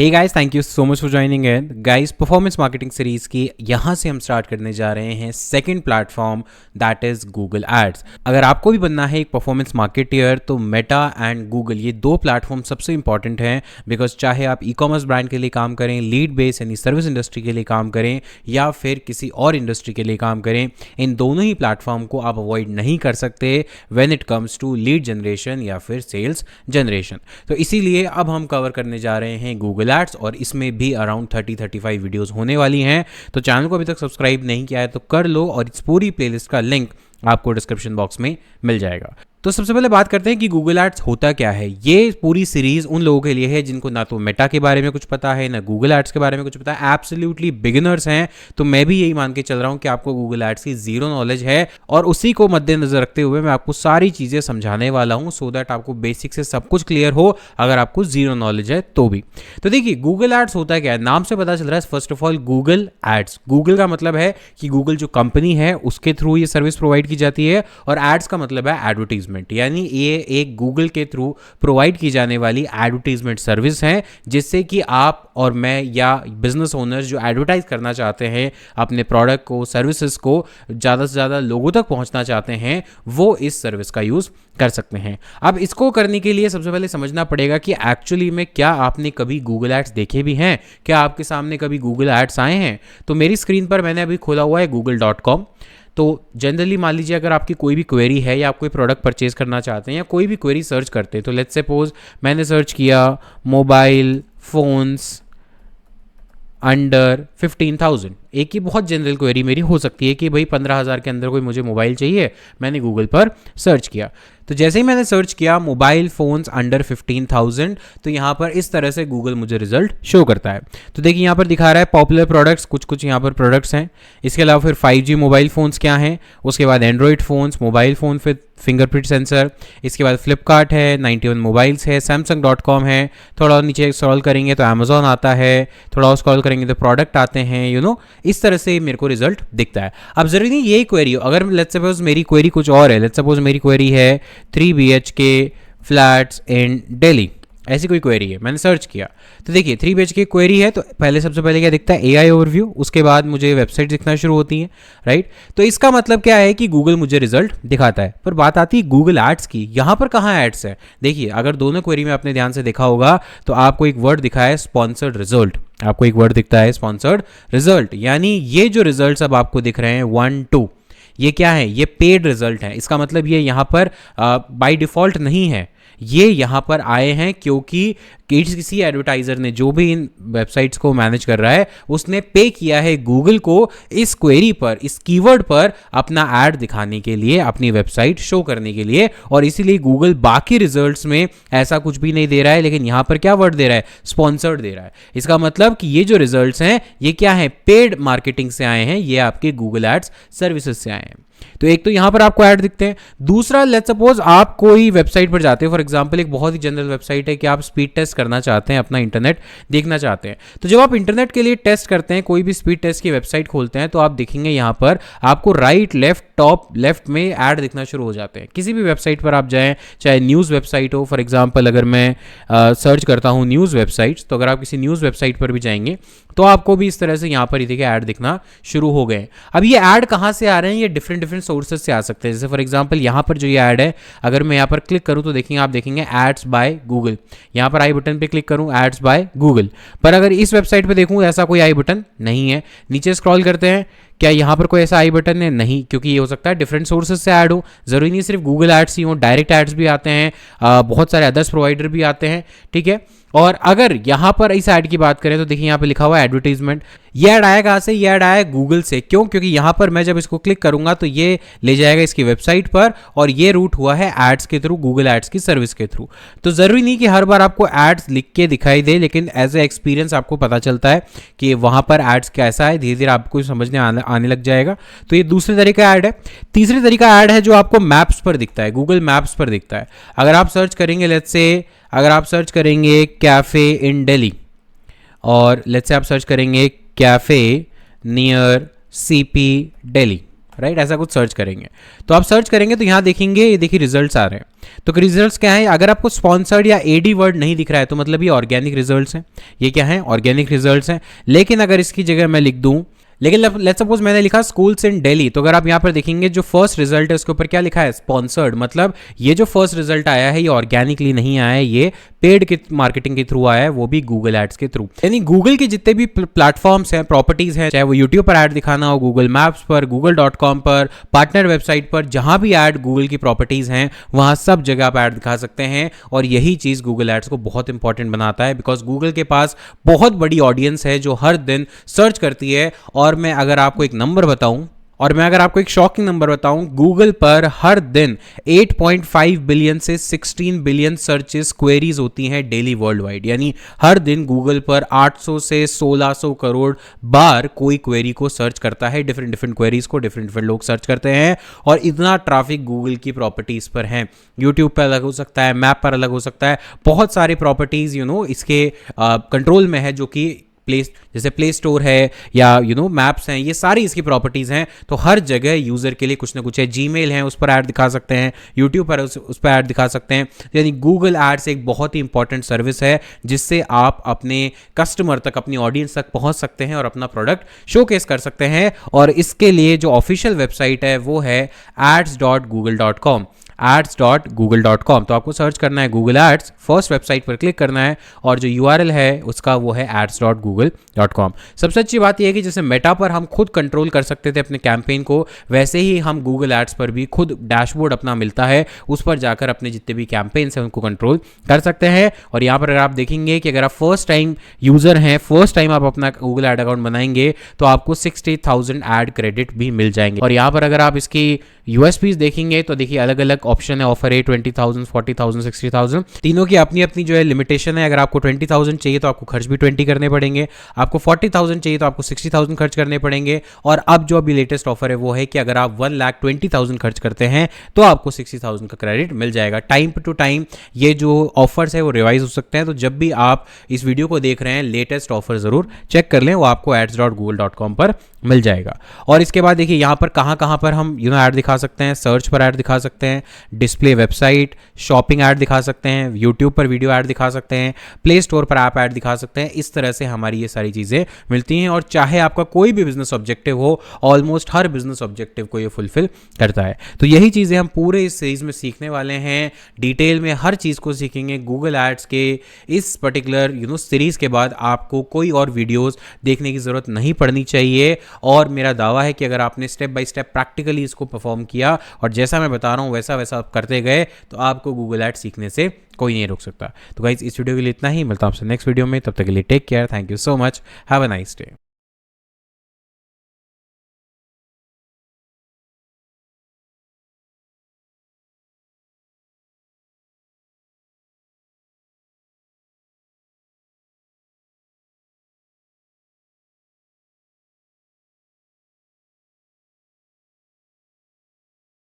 Hey guys, thank you so much for joining in. Guys, performance marketing series की यहाँ से हम start करने जा रहे हैं second platform, that is Google ads. अगर आपको भी बनना है एक परफॉर्मेंस मार्केटियर तो मेटा एंड गूगल ये दो प्लेटफॉर्म सबसे इंपॉर्टेंट हैं। बिकॉज चाहे आप ई कॉमर्स ब्रांड के लिए काम करें, लीड बेस यानी सर्विस इंडस्ट्री के लिए काम करें, या फिर किसी और इंडस्ट्री के लिए काम करें, इन दोनों ही प्लेटफॉर्म को आप अवॉइड नहीं कर सकते when it comes to lead generation या फिर सेल्स जनरेशन। तो इसीलिए अब हम कवर करने जा रहे हैं गूगल एड्स, और इसमें भी अराउंड 30-35 वीडियोस होने वाली हैं। तो चैनल को अभी तक सब्सक्राइब नहीं किया है तो कर लो, और इस पूरी प्लेलिस्ट का लिंक आपको डिस्क्रिप्शन बॉक्स में मिल जाएगा। तो सबसे पहले बात करते हैं कि गूगल एड्स होता क्या है। ये पूरी सीरीज उन लोगों के लिए है जिनको ना तो मेटा के बारे में कुछ पता है, ना गूगल एड्स के बारे में कुछ पता है, एब्सोल्युटली बिगिनर्स हैं। तो मैं भी यही मान के चल रहा हूं कि आपको गूगल एड्स की जीरो नॉलेज है, और उसी को मद्देनजर रखते हुए मैं आपको सारी चीजें समझाने वाला हूं, सो दैट आपको बेसिक से सब कुछ क्लियर हो, अगर आपको जीरो नॉलेज है तो भी। तो देखिए, गूगल एड्स होता क्या है, नाम से पता चल रहा है। First of all, Google ads, Google का मतलब है कि गूगल जो कंपनी है उसके थ्रू ये सर्विस प्रोवाइड की जाती है, और एड्स का मतलब है एडवर्टीजमेंट, यानी ये एक गूगल के थ्रू प्रोवाइड की जाने वाली एडवर्टीजमेंट सर्विस है, जिससे कि आप और मैं या बिजनेस ओनर्स जो एडवर्टाइज करना चाहते हैं अपने प्रोडक्ट को, सर्विसेज को ज़्यादा से ज़्यादा लोगों तक पहुंचना चाहते हैं, वो इस सर्विस का यूज़ कर सकते हैं। अब इसको करने के लिए सबसे पहले समझना पड़ेगा कि एक्चुअली में क्या आपने कभी गूगल एड्स देखे भी हैं, क्या आपके सामने कभी गूगल एड्स आए हैं। तो मेरी स्क्रीन पर मैंने अभी खोला हुआ है google.com। तो जनरली मान लीजिए अगर आपकी कोई भी क्वेरी है या आप कोई प्रोडक्ट परचेज करना चाहते हैं या कोई भी क्वेरी सर्च करते हैं, तो लेट्स सपोज मैंने सर्च किया मोबाइल फोन्स अंडर 15,000। एक ही बहुत जनरल क्वेरी मेरी हो सकती है कि भाई 15,000 के अंदर कोई मुझे मोबाइल चाहिए। मैंने गूगल पर सर्च किया, तो जैसे ही मैंने सर्च किया मोबाइल फोन्स अंडर 15,000, तो यहाँ पर इस तरह से गूगल मुझे रिजल्ट शो करता है। तो देखिए यहाँ पर दिखा रहा है पॉपुलर प्रोडक्ट्स, कुछ यहाँ पर प्रोडक्ट्स हैं। इसके अलावा फिर 5G मोबाइल फ़ोन्स क्या हैं, उसके बाद एंड्रॉयड फ़ोन्स, मोबाइल फ़ोन फिर फिंगरप्रिंट सेंसर, इसके बाद फ्लिपकार्ट है, 91 मोबाइल्स है, सैमसंग.com है। थोड़ा और नीचे स्क्रॉल करेंगे तो अमेजॉन आता है, थोड़ा और स्क्रॉल करेंगे तो प्रोडक्ट आते हैं, इस तरह से मेरे को रिजल्ट दिखता है। अब जरूरी नहीं यही क्वेरी हो, अगर लेट्स सपोज मेरी क्वेरी कुछ और है, लेट्स सपोज मेरी क्वेरी है 3 BHK फ्लैट्स इन दिल्ली, ऐसी कोई क्वेरी है, मैंने सर्च किया। तो देखिए 3 BHK क्वेरी है, तो सबसे पहले क्या दिखता है, AI ओवरव्यू, उसके बाद मुझे वेबसाइट दिखना शुरू होती है, राइट। तो इसका मतलब क्या है कि गूगल मुझे रिजल्ट दिखाता है। पर बात आती है गूगल एड्स की, यहाँ पर कहाँ एड्स है। देखिए अगर दोनों क्वेरी में आपने ध्यान से देखा होगा तो आपको एक वर्ड दिखा है स्पॉन्सर्ड रिजल्ट, आपको एक वर्ड दिखता है स्पॉन्सर्ड रिजल्ट, यानी ये जो रिजल्ट अब आपको दिख रहे हैं 1, 2, ये क्या है, ये पेड रिजल्ट है। इसका मतलब ये यहाँ पर बाय डिफॉल्ट नहीं है, ये यहाँ पर आए हैं क्योंकि किसी एडवर्टाइजर ने, जो भी इन वेबसाइट्स को मैनेज कर रहा है, उसने पे किया है गूगल को इस क्वेरी पर, इस कीवर्ड पर अपना ऐड दिखाने के लिए, अपनी वेबसाइट शो करने के लिए। और इसीलिए गूगल बाकी रिजल्ट्स में ऐसा कुछ भी नहीं दे रहा है, लेकिन यहाँ पर क्या वर्ड दे रहा है, स्पॉन्सर्ड दे रहा है। इसका मतलब कि ये जो रिजल्ट्स हैं ये क्या है, पेड मार्केटिंग से आए हैं, ये आपके गूगल एड्स सर्विसेज से आए हैं। तो एक तो यहां पर आपको ऐड दिखते हैं। दूसरा, लेट्स सपोज आप कोई वेबसाइट पर जाते हो, फॉर एग्जांपल एक बहुत ही जनरल वेबसाइट है कि आप स्पीड टेस्ट करना चाहते हैं, अपना इंटरनेट देखना चाहते हैं। तो जब आप इंटरनेट के लिए टेस्ट करते हैं, कोई भी स्पीड टेस्ट की वेबसाइट खोलते हैं, तो आप देखेंगे यहां पर आपको राइट लेफ्ट टॉप लेफ्ट में ऐड दिखना शुरू हो जाते हैं। किसी भी वेबसाइट पर आप जाएं, चाहे न्यूज़ वेबसाइट हो, फॉर एग्जाम्पल अगर मैं सर्च करता हूँ न्यूज़ वेबसाइट्स, तो अगर आप किसी न्यूज़ वेबसाइट पर भी जाएंगे तो आपको भी इस तरह से यहाँ पर देखिए ऐड दिखना शुरू हो गए। अब ये ऐड कहाँ से आ रहे हैं, ये डिफरेंट सोर्सेज से आ सकते हैं। जैसे फॉर एग्जांपल यहाँ पर जो ये ऐड है, अगर मैं यहाँ पर क्लिक करूँ तो देखेंगे, आप देखेंगे एड्स बाय गूगल, यहाँ पर आई बटन पे क्लिक करूँ एड्स बाय गूगल। पर अगर इस वेबसाइट पे देखूँ ऐसा कोई आई बटन नहीं है। नीचे स्क्रॉल करते हैं, क्या यहाँ पर कोई ऐसा आई बटन है, नहीं, क्योंकि ये हो सकता है डिफरेंट सोर्सेज से ऐड हो, जरूरी नहीं सिर्फ गूगल एड्स ही हो, डायरेक्ट एड्स भी आते हैं, बहुत सारे अदर्स प्रोवाइडर भी आते हैं, ठीक है। और अगर यहाँ पर इस ऐड की बात करें तो देखिए यहाँ पे लिखा हुआ है एडवर्टीजमेंट। ये ऐड आया कहाँ से, ये ऐड आया गूगल से। क्यों, क्योंकि यहाँ पर मैं जब इसको क्लिक करूंगा तो ये ले जाएगा इसकी वेबसाइट पर, और ये रूट हुआ है एड्स के थ्रू, गूगल एड्स की सर्विस के थ्रू। तो जरूरी नहीं कि हर बार आपको एड्स लिख के दिखाई दे, लेकिन एज ए एक्सपीरियंस आपको पता चलता है कि वहां पर एड्स कैसा है, धीरे धीरे आपको समझने आने लग जाएगा। तो ये दूसरे तरीका ऐड है। तीसरे तरीका ऐड है जो आपको मैप्स पर दिखता है, गूगल मैप्स पर दिखता है। अगर आप सर्च करेंगे, लेट्स से अगर आप सर्च करेंगे कैफे इन दिल्ली, और लेट्स से आप सर्च करेंगे cafe near CP Delhi, right, ऐसा कुछ सर्च करेंगे। तो आप सर्च करेंगे तो यहाँ देखेंगे, ये देखिए रिजल्ट्स आ रहे हैं। तो रिजल्ट्स क्या है, अगर आपको स्पॉन्सर्ड या एडी वर्ड नहीं दिख रहा है तो मतलब ये ऑर्गेनिक रिजल्ट्स हैं। ये क्या है, ऑर्गेनिक रिजल्ट्स हैं। लेकिन अगर इसकी जगह मैं लिख दूं, लेकिन लेट्स सपोज मैंने लिखा स्कूल्स इन दिल्ली, तो अगर आप यहाँ पर देखेंगे जो फर्स्ट रिजल्ट है उसके ऊपर क्या लिखा है, स्पॉन्सर्ड। मतलब ये जो फर्स्ट रिजल्ट आया है ये ऑर्गेनिकली नहीं आया है, ये पेड की मार्केटिंग के थ्रू आया है, वो भी गूगल एड्स के थ्रू। यानी गूगल के जितने भी प्लेटफॉर्म्स हैं, प्रॉपर्टीज हैं, चाहे वो यूट्यूब पर ऐड दिखाना हो, गूगल मैप्स पर, google.com पर, पार्टनर वेबसाइट पर, जहां भी ऐड गूगल की प्रॉपर्टीज हैं वहां सब जगह आप ऐड दिखा सकते हैं। और यही चीज गूगल एड्स को बहुत इंपॉर्टेंट बनाता है, बिकॉज गूगल के पास बहुत बड़ी ऑडियंस है जो हर दिन सर्च करती है। और मैं अगर आपको एक नंबर बताऊं, और मैं अगर आपको एक शॉकिंग नंबर बताऊं, गूगल पर हर दिन 8.5 बिलियन से 16 बिलियन सर्चेस क्वेरीज होती हैं डेली वर्ल्ड वाइड। यानी हर दिन गूगल पर 800 से 1600 करोड़ बार कोई क्वेरी को सर्च करता है, डिफरेंट डिफरेंट क्वेरीज को डिफरेंट डिफरेंट लोग सर्च करते हैं। और इतना ट्रैफिक गूगल की प्रॉपर्टीज पर है। यूट्यूब पर अलग हो सकता है, मैप पर अलग हो सकता है, बहुत सारी प्रॉपर्टीज इसके कंट्रोल में है, जो कि जैसे प्ले स्टोर है या मैप्स हैं, ये सारी इसकी प्रॉपर्टीज हैं। तो हर जगह यूजर के लिए कुछ ना कुछ है। जीमेल है, उस पर ऐड दिखा सकते हैं, यूट्यूब पर उस पर ऐड दिखा सकते हैं। यानी गूगल एड्स एक बहुत ही इंपॉर्टेंट सर्विस है जिससे आप अपने कस्टमर तक, अपनी ऑडियंस तक पहुंच सकते हैं और अपना प्रोडक्ट शोकेस कर सकते हैं। और इसके लिए जो ऑफिशियल वेबसाइट है वो है ads.google.com, ads.google.com। तो आपको सर्च करना है गूगल एड्स, फर्स्ट वेबसाइट पर क्लिक करना है और जो URL है उसका वो है ads.google.com। सबसे अच्छी बात यह है कि जैसे मेटा पर हम खुद कंट्रोल कर सकते थे अपने कैंपेन को, वैसे ही हम गूगल एड्स पर भी खुद डैशबोर्ड अपना मिलता है, उस पर जाकर अपने जितने भी कैंपेन्स हैं उनको कंट्रोल कर सकते हैं। और यहाँ पर अगर आप देखेंगे कि अगर आप फर्स्ट टाइम यूजर हैं, फर्स्ट टाइम आप अपना गूगल एड अकाउंट बनाएंगे तो आपको 60,000 एड क्रेडिट भी मिल जाएंगे। और यहाँ पर अगर आप इसकी यूएसपीज देखेंगे तो देखिए अलग अलग ऑप्शन है, ऑफर है 20,000, 40,000, 60,000, तीनों की अपनी अपनी जो है लिमिटेशन है। अगर आपको 20,000 चाहिए तो आपको खर्च भी 20 करने पड़ेंगे, आपको 40,000 चाहिए तो आपको 60,000 खर्च करने पड़ेंगे। और अब जो अभी लेटेस्ट ऑफर है वो है कि अगर आप 1,20,000 खर्च करते हैं तो आपको 60,000 का क्रेडिट मिल जाएगा। टाइम टू टाइम ये जो ऑफर्स है वो रिवाइज हो सकते हैं, तो जब भी आप इस वीडियो को देख रहे हैं लेटेस्ट ऑफर जरूर चेक कर लें, वो आपको ads.google.com पर मिल जाएगा। और इसके बाद देखिए यहाँ पर कहाँ पर हम ऐड दिखा सकते हैं, सर्च पर ऐड दिखा सकते हैं, डिस्प्ले वेबसाइट, शॉपिंग ऐड दिखा सकते हैं, यूट्यूब पर वीडियो ऐड दिखा सकते हैं, प्ले स्टोर पर ऐप ऐड दिखा सकते हैं। इस तरह से हमारी ये सारी चीज़ें मिलती हैं। और चाहे आपका कोई भी बिजनेस ऑब्जेक्टिव हो, ऑलमोस्ट हर बिजनेस ऑब्जेक्टिव को ये फुलफिल करता है। तो यही चीज़ें हम पूरे इस सीरीज में सीखने वाले हैं, डिटेल में हर चीज़ को सीखेंगे। गूगल एड्स के इस पर्टिकुलर सीरीज के बाद आपको कोई और वीडियोस देखने की ज़रूरत नहीं पड़नी चाहिए। और मेरा दावा है कि अगर आपने स्टेप बाय स्टेप प्रैक्टिकली इसको परफॉर्म किया और जैसा मैं बता रहा हूँ वैसा वैसा आप करते गए तो आपको गूगल एड्स सीखने से कोई नहीं रोक सकता। तो गाइस इस वीडियो के लिए इतना ही, मिलता हूं आपसे नेक्स्ट वीडियो में, तब तक के लिए take care, thank you so much, have a nice day.